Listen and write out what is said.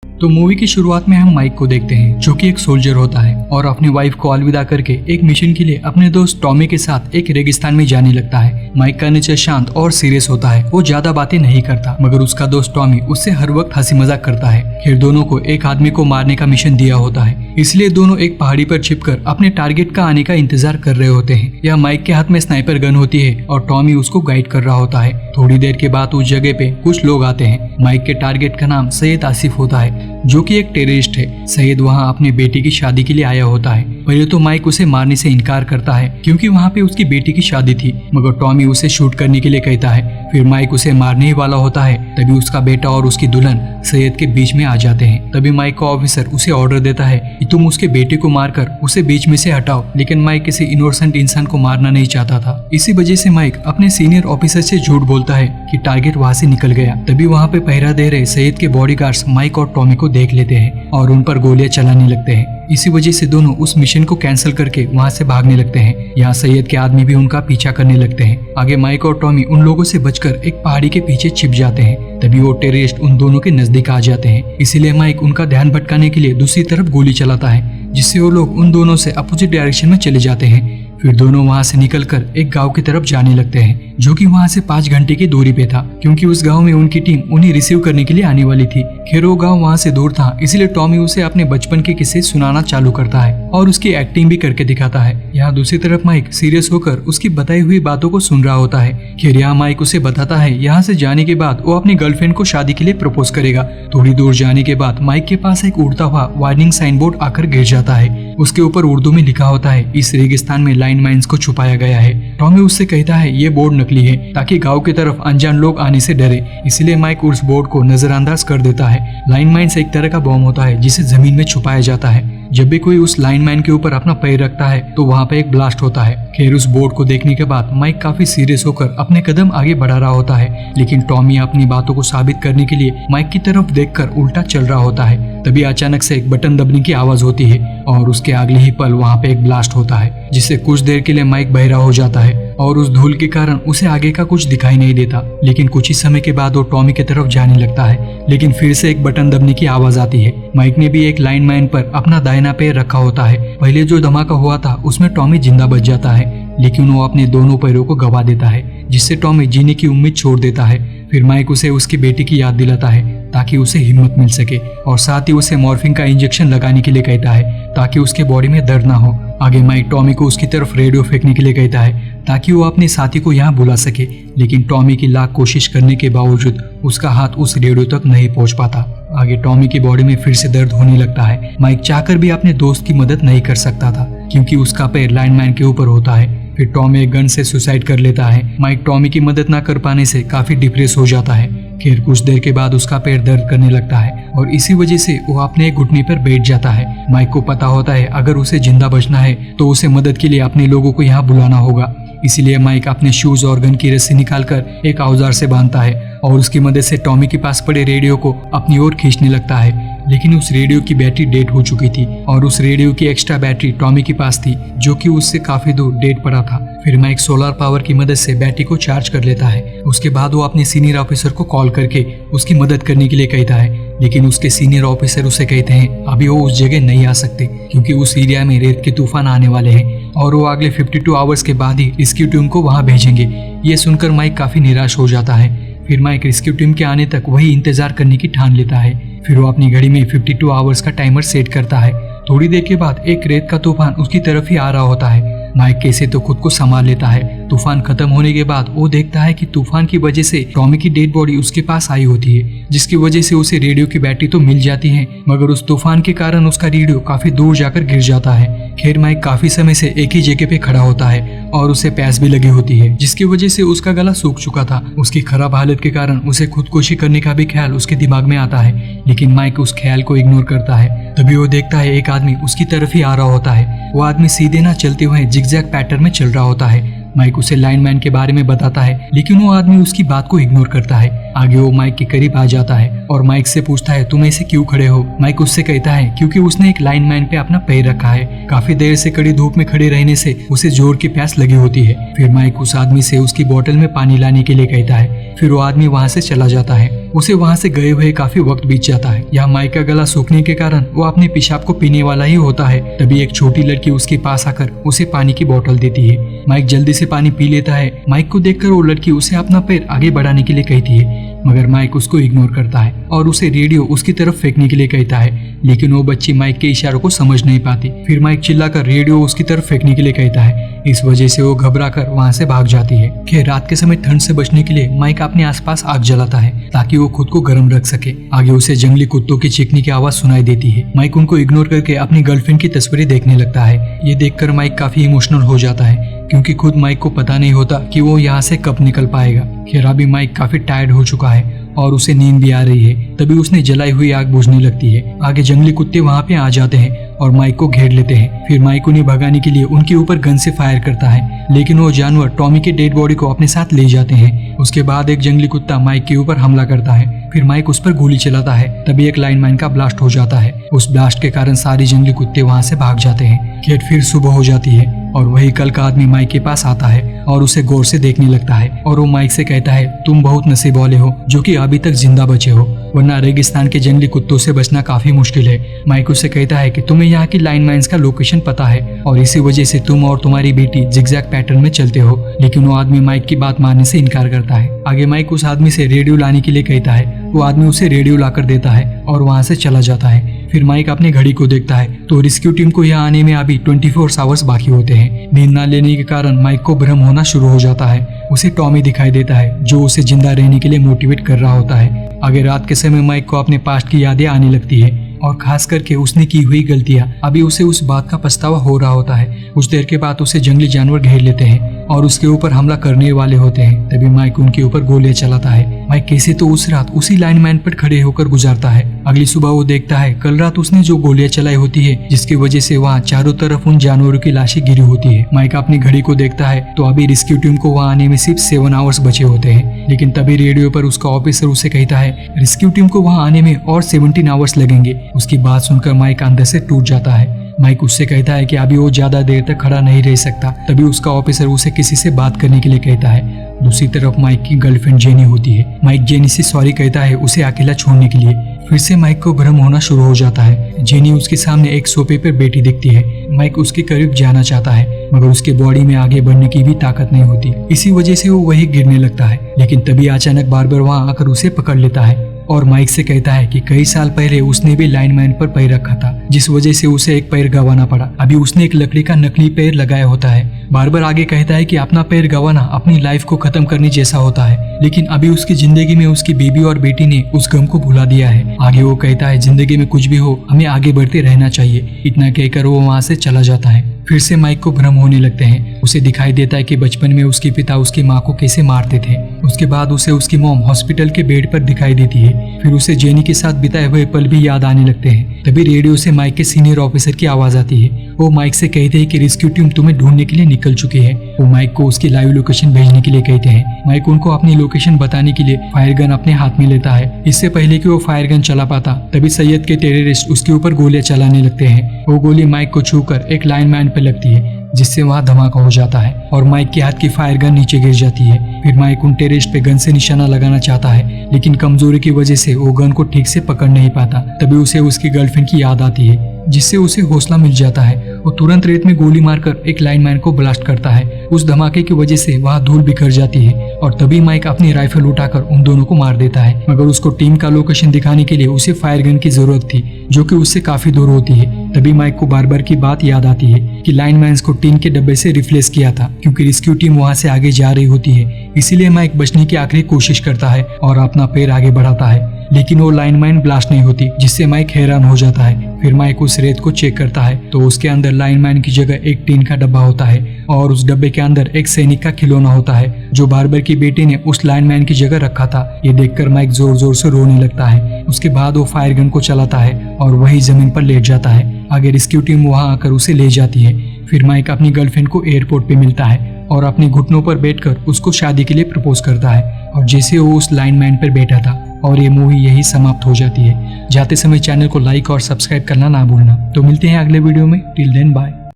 तो मूवी की शुरुआत में हम माइक को देखते हैं जो कि एक सोल्जर होता है और अपनी वाइफ को अलविदा करके एक मिशन के लिए अपने दोस्त टॉमी के साथ एक रेगिस्तान में जाने लगता है। माइक का नेचर शांत और सीरियस होता है, वो ज्यादा बातें नहीं करता, मगर उसका दोस्त टॉमी उससे हर वक्त हंसी मजाक करता है। फिर दोनों को एक आदमी को मारने का मिशन दिया होता है, इसलिए दोनों एक पहाड़ी पर छिपकर अपने टारगेट का आने का इंतजार कर रहे होते हैं। यह माइक के हाथ में स्नाइपर गन होती है और टॉमी उसको गाइड कर रहा होता है। थोड़ी देर के बाद उस जगह पे कुछ लोग आते हैं। माइक के टारगेट का नाम सैयद आसिफ होता है जो कि एक टेररिस्ट है। सैयद वहाँ अपनी बेटी की शादी के लिए आया होता है। पहले तो माइक उसे मारने से इनकार करता है क्योंकि वहाँ पे उसकी बेटी की शादी थी, मगर टॉमी उसे शूट करने के लिए कहता है। फिर माइक उसे मारने ही वाला होता है, तभी उसका बेटा और उसकी दुल्हन सैयद के बीच में आ जाते हैं। तभी माइक का ऑफिसर उसे ऑर्डर देता है कि तुम उसके बेटे को मारकर उसे बीच में से हटाओ, लेकिन माइक किसी इनोसेंट इंसान को मारना नहीं चाहता था। इसी वजह से माइक अपने सीनियर ऑफिसर से झूठ बोलता है कि टारगेट वहाँ से निकल गया। तभी वहाँ पे पहरा दे रहे सैयद के बॉडीगार्ड्स माइक और टॉमी को देख लेते हैं और उन पर गोलियां चलाने लगते हैं। इसी वजह से दोनों उस मिशन को कैंसिल करके वहाँ से भागने लगते हैं। यहाँ सैयद के आदमी भी उनका पीछा करने लगते हैं। आगे माइक और टॉमी उन लोगों से बचकर एक पहाड़ी के पीछे छिप जाते हैं। तभी वो टेररिस्ट उन दोनों के नजदीक आ जाते हैं, इसीलिए माइक उनका ध्यान भटकाने के लिए दूसरी तरफ गोली चलाता है, जिससे वो लोग उन दोनों से अपोजिट डायरेक्शन में चले जाते हैं। फिर दोनों वहाँ से निकलकर एक गांव की तरफ जाने लगते हैं जो कि वहाँ से 5 घंटे की दूरी पे था, क्योंकि उस गांव में उनकी टीम उन्हें रिसीव करने के लिए आने वाली थी। खैर वो गांव वहाँ से दूर था, इसलिए टॉमी उसे अपने बचपन के किस्से सुनाना चालू करता है और उसकी एक्टिंग भी करके दिखाता है। यहाँ दूसरी तरफ माइक सीरियस होकर उसकी बताई हुई बातों को सुन रहा होता है। खैर यहाँ माइक उसे बताता है यहाँ से जाने के बाद वो अपनी गर्लफ्रेंड को शादी के लिए प्रपोज करेगा। थोड़ी दूर जाने के बाद माइक के पास एक उड़ता हुआ वार्निंग साइन बोर्ड आकर गिर जाता है। उसके ऊपर उर्दू में लिखा होता है इस रेगिस्तान में लाइन माइंस को छुपाया गया है। टॉमी उससे कहता है ये बोर्ड नकली है ताकि गांव की तरफ अनजान लोग आने से डरे, इसलिए माइक उस बोर्ड को नजरअंदाज कर देता है। लाइन माइंस एक तरह का बॉम्ब होता है जिसे जमीन में छुपाया जाता है। जब भी कोई उस लाइन मैन के ऊपर अपना पैर रखता है तो वहाँ पे एक ब्लास्ट होता है। खैर उस बोर्ड को देखने के बाद माइक काफी सीरियस होकर अपने कदम आगे बढ़ा रहा होता है, लेकिन टॉमी अपनी बातों को साबित करने के लिए माइक की तरफ देखकर उल्टा चल रहा होता है। तभी अचानक से एक बटन दबने की आवाज होती है और उसके अगले ही पल वहाँ पे एक ब्लास्ट होता है, जिससे कुछ देर के लिए माइक बहरा हो जाता है और उस धूल के कारण उसे आगे का कुछ दिखाई नहीं देता। लेकिन कुछ ही समय के बाद वो टॉमी की तरफ जाने लगता है, लेकिन फिर से एक बटन दबने की आवाज आती है। माइक ने भी एक लाइन मैन पर अपना दाहिना पैर रखा होता है। पहले जो धमाका हुआ था उसमें टॉमी जिंदा बच जाता है, लेकिन वो अपने दोनों पैरों को गवा देता है, जिससे टॉमी जीने की उम्मीद छोड़ देता है। फिर माइक उसे उसकी बेटी की याद दिलाता है ताकि उसे हिम्मत मिल सके और साथ ही उसे मॉर्फिन का इंजेक्शन लगाने के लिए कहता है ताकि उसके बॉडी में दर्द ना हो। आगे माइक टॉमी को उसकी तरफ रेडियो फेंकने के लिए कहता है ताकि वो अपने साथी को यहाँ बुला सके, लेकिन टॉमी की लाख कोशिश करने के बावजूद उसका हाथ उस रेडियो तक नहीं पहुँच पाता। आगे टॉमी की बॉडी में फिर से दर्द होने लगता है। माइक चाहकर भी अपने दोस्त की मदद नहीं कर सकता था क्योंकि उसका पैर लाइनमैन के ऊपर होता है। फिर टॉमी एक गन से सुसाइड कर लेता है। माइक टॉमी की मदद ना कर पाने से काफी डिप्रेस हो जाता है। खैर कुछ देर के बाद उसका पैर दर्द करने लगता है और इसी वजह से वो अपने घुटने पर बैठ जाता है। माइक को पता होता है अगर उसे जिंदा बचना है तो उसे मदद के लिए अपने लोगों को यहाँ बुलाना होगा, इसीलिए माइक अपने शूज और गन की रस्सी निकालकर एक औजार से बांधता है और उसकी मदद से टॉमी के पास पड़े रेडियो को अपनी ओर खींचने लगता है। लेकिन उस रेडियो की बैटरी डेड हो चुकी थी और उस रेडियो की एक्स्ट्रा बैटरी टॉमी के पास थी जो कि उससे काफी दूर डेड पड़ा था। फिर माइक सोलर पावर की मदद से बैटरी को चार्ज कर लेता है। उसके बाद वो अपने सीनियर ऑफिसर को कॉल करके उसकी मदद करने के लिए कहता है, लेकिन उसके सीनियर ऑफिसर उसे कहते हैं अभी वो उस जगह नहीं आ सकते क्योंकि उस एरिया में रेत के तूफान आने वाले हैं और वो अगले 52 आवर्स के बाद ही रेस्क्यू टीम को वहाँ भेजेंगे। ये सुनकर माइक काफी निराश हो जाता है। फिर माइक रेस्क्यू टीम के आने तक वही इंतजार करने की ठान लेता है। फिर वो अपनी घड़ी में 52 आवर्स का टाइमर सेट करता है। थोड़ी देर के बाद एक रेत का तूफान उसकी तरफ ही आ रहा होता है। माइक कैसे तो खुद को संभाल लेता है। तूफान खत्म होने के बाद वो देखता है कि तूफान की वजह से टॉमी की डेड बॉडी उसके पास आई होती है, जिसकी वजह से उसे रेडियो की बैटरी तो मिल जाती है, मगर उस तूफान के कारण उसका रेडियो काफी दूर जाकर गिर जाता है। खैर माइक काफी समय से एक ही जगह पे खड़ा होता है और उसे प्यास भी लगी होती है, जिसकी वजह से उसका गला सूख चुका था। उसकी खराब हालत के कारण उसे खुदकुशी करने का भी ख्याल उसके दिमाग में आता है, लेकिन माइक उस ख्याल को इग्नोर करता है। तभी वो देखता है एक आदमी उसकी तरफ ही आ रहा होता है। वो आदमी सीधे ना चलते हुए जिगजैग पैटर्न में चल रहा होता है। माइक उसे लाइनमैन के बारे में बताता है, लेकिन वो आदमी उसकी बात को इग्नोर करता है। आगे वो माइक के करीब आ जाता है और माइक से पूछता है तुम ऐसे क्यों खड़े हो। माइक उससे कहता है क्योंकि उसने एक लाइनमैन पे अपना पैर रखा है। काफी देर से कड़ी धूप में खड़े रहने से उसे जोर की प्यास लगी होती है। फिर माइक उस आदमी से उसकी बोतल में पानी लाने के लिए कहता है। फिर वो आदमी वहाँ से चला जाता है। उसे वहाँ से गए हुए काफी वक्त बीत जाता है। यहाँ माइक का गला सूखने के कारण वो अपने पेशाब को पीने वाला ही होता है। तभी एक छोटी लड़की उसके पास आकर उसे पानी की बोतल देती है। माइक जल्दी से पानी पी लेता है। माइक को देखकर वो लड़की उसे अपना पैर आगे बढ़ाने के लिए कहती है, मगर माइक उसको इग्नोर करता है और उसे रेडियो उसकी तरफ फेंकने के लिए कहता है। लेकिन वो बच्ची माइक के इशारों को समझ नहीं पाती। फिर माइक चिल्लाकर रेडियो उसकी तरफ फेंकने के लिए कहता है। इस वजह से वो घबरा कर वहाँ से भाग जाती है। खैर रात के समय ठंड से बचने के लिए माइक अपने आसपास आग जलाता है ताकि वो खुद को गर्म रख सके। आगे उसे जंगली कुत्तों की चीखने की आवाज सुनाई देती है। माइक उनको इग्नोर करके अपनी गर्लफ्रेंड की तस्वीरें देखने लगता है। ये देखकर माइक काफी इमोशनल हो जाता है क्योंकि खुद माइक को पता नहीं होता कि वो यहाँ से कब निकल पाएगा। खैर अभी माइक काफी टायर्ड हो चुका है और उसे नींद भी आ रही है। तभी उसने जलाई हुई आग बुझने लगती है। आगे जंगली कुत्ते वहाँ पे आ जाते हैं और माइक को घेर लेते हैं। फिर माइक उन्हें भगाने के लिए उनके ऊपर गन से फायर करता है, लेकिन वो जानवर टॉमी के डेड बॉडी को अपने साथ ले जाते हैं। उसके बाद एक जंगली कुत्ता माइक के ऊपर हमला करता है। फिर माइक उस पर गोली चलाता है। तभी एक लाइनमैन का ब्लास्ट हो जाता है। उस ब्लास्ट के कारण सारे जंगली कुत्ते वहाँ से भाग जाते हैं। खैर फिर सुबह हो जाती है और वही कल का आदमी माइक के पास आता है और उसे गौर से देखने लगता है और वो माइक से कहता है तुम बहुत नसीब वाले हो जो कि अभी तक जिंदा बचे हो, वरना रेगिस्तान के जंगली कुत्तों से बचना काफी मुश्किल है। माइक उससे कहता है कि तुम्हें यहाँ की लाइनमैन्स का लोकेशन पता है और इसी वजह से तुम और तुम्हारी बेटी जिगजैग पैटर्न में चलते हो। लेकिन वो आदमी माइक की बात मानने से इनकार करता है। आगे माइक उस आदमी से रेडियो लाने के लिए कहता है। वो आदमी उसे रेडियो लाकर देता है और वहाँ से चला जाता है। फिर माइक अपनी घड़ी को देखता है तो रेस्क्यू टीम को यहाँ आने में अभी 24 आवर्स बाकी होते हैं। नींद न लेने के कारण माइक को भ्रम होना शुरू हो जाता है। उसे टॉमी दिखाई देता है जो उसे जिंदा रहने के लिए मोटिवेट कर रहा होता है। आगे रात के समय माइक को अपने पास्ट की यादें आने लगती है और खास करके उसने की हुई गलतियां। अभी उसे उस बात का पछतावा हो रहा होता है। कुछ देर के बाद उसे जंगली जानवर घेर लेते हैं और उसके ऊपर हमला करने वाले होते हैं। तभी माइक उनके ऊपर गोलियां चलाता है। माइक कैसे तो उस रात उसी लाइनमैन पर खड़े होकर गुजारता है। अगली सुबह वो देखता है कल रात उसने जो गोलियां चलाई होती है जिसकी वजह से वहाँ चारों तरफ उन जानवरों की लाशें गिरी होती है। माइक अपनी घड़ी को देखता है तो अभी रेस्क्यू टीम को वहाँ आने में सिर्फ 7 आवर्स बचे होते हैं। लेकिन तभी रेडियो पर उसका ऑफिसर उसे कहता है रेस्क्यू टीम को वहाँ आने में और 17 आवर्स लगेंगे। उसकी बात सुनकर माइक अंदर से टूट जाता है। माइक उससे कहता है कि अभी वो ज्यादा देर तक खड़ा नहीं रह सकता। तभी उसका ऑफिसर उसे किसी से बात करने के लिए कहता है। दूसरी तरफ माइक की गर्लफ्रेंड जेनी होती है। माइक जेनी से सॉरी कहता है उसे अकेला छोड़ने के लिए। फिर से माइक को भ्रम होना शुरू हो जाता है। जेनी उसके सामने एक सोफे पर बैठी दिखती है। माइक उसके करीब जाना चाहता है मगर उसके बॉडी में आगे बढ़ने की भी ताकत नहीं होती। इसी वजह से वो वही गिरने लगता है। लेकिन तभी अचानक बार्बर वहाँ आकर उसे पकड़ लेता है और माइक से कहता है कि कई साल पहले उसने भी लाइनमैन पर पैर रखा था जिस वजह से उसे एक पैर गंवाना पड़ा। अभी उसने एक लकड़ी का नकली पैर लगाया होता है। बार्बर आगे कहता है कि अपना पैर गंवाना अपनी लाइफ को खत्म करने जैसा होता है, लेकिन अभी उसकी जिंदगी में उसकी बीबी और बेटी ने उस गम को भुला दिया है। आगे वो कहता है जिंदगी में कुछ भी हो हमें आगे बढ़ते रहना चाहिए। इतना कहकर वो वहाँ से चला जाता है। फिर से माइक को भ्रम होने लगते हैं। उसे दिखाई देता है कि बचपन में उसके पिता उसकी माँ को कैसे मारते थे। उसके बाद उसे उसकी मॉम हॉस्पिटल के बेड पर दिखाई देती है। फिर उसे जेनी के साथ बिताए हुए पल भी याद आने लगते हैं। तभी रेडियो से माइक के सीनियर ऑफिसर की आवाज आती है। वो माइक से कहते हैं कि रेस्क्यू टीम तुम्हें ढूंढने के लिए निकल चुकी है। वो माइक को उसकी लाइव लोकेशन भेजने के लिए कहते हैं। माइक उनको अपनी लोकेशन बताने के लिए फायर गन अपने हाथ में लेता है। इससे पहले कि वो फायर गन चला पाता तभी सैयद के टेररिस्ट उसके ऊपर गोलियां चलाने लगते हैं। वो गोली माइक को छूकर एक लाइनमैन पर लगती है जिससे वहाँ धमाका हो जाता है और माइक के हाथ की फायर गन नीचे गिर जाती है। फिर माइक उन टेररिस्ट पे गन से निशाना लगाना चाहता है लेकिन कमजोरी की वजह से वो गन को ठीक से पकड़ नहीं पाता। तभी उसे उसकी गर्लफ्रेंड की याद आती है जिससे उसे हौसला मिल जाता है। वो तुरंत रेत में गोली मारकर एक लाइनमैन को ब्लास्ट करता है। उस धमाके की वजह से वहाँ धूल बिखर जाती है और तभी माइक अपनी राइफल उठाकर उन दोनों को मार देता है। मगर उसको टीम का लोकेशन दिखाने के लिए उसे फायर गन की जरूरत थी जो कि उससे काफी दूर होती है। तभी माइक को बार-बार की बात याद आती है कि लाइनमैन्स को टीन के डब्बे से रिप्लेस किया था क्योंकि रेस्क्यू टीम वहाँ से आगे जा रही होती है। इसीलिए माइक बचने की आखिरी कोशिश करता है और अपना पैर आगे बढ़ाता है, लेकिन वो लाइनमैन ब्लास्ट नहीं होती जिससे माइक हैरान हो जाता है। फिर माइक उस रेत को चेक करता है तो उसके अंदर लाइनमैन की जगह एक टीन का डब्बा होता है और उस डब्बे के अंदर एक सैनिक का खिलौना होता है जो बार्बर की बेटी ने उस लाइनमैन की जगह रखा था। ये देखकर माइक जोर जोर से रोने लगता है। उसके बाद वो फायर गन को चलाता है और वही जमीन पर लेट जाता है। आगे रेस्क्यू टीम वहाँ आकर उसे ले जाती है। फिर माइक अपनी गर्लफ्रेंड को एयरपोर्ट पे मिलता है और अपने घुटनों पर बैठकर उसको शादी के लिए प्रपोज करता है और जैसे वो उस लाइनमैन पर बैठा था और ये मूवी यही समाप्त हो जाती है। जाते समय चैनल को लाइक और सब्सक्राइब करना ना भूलना। तो मिलते हैं अगले वीडियो में। Till then bye.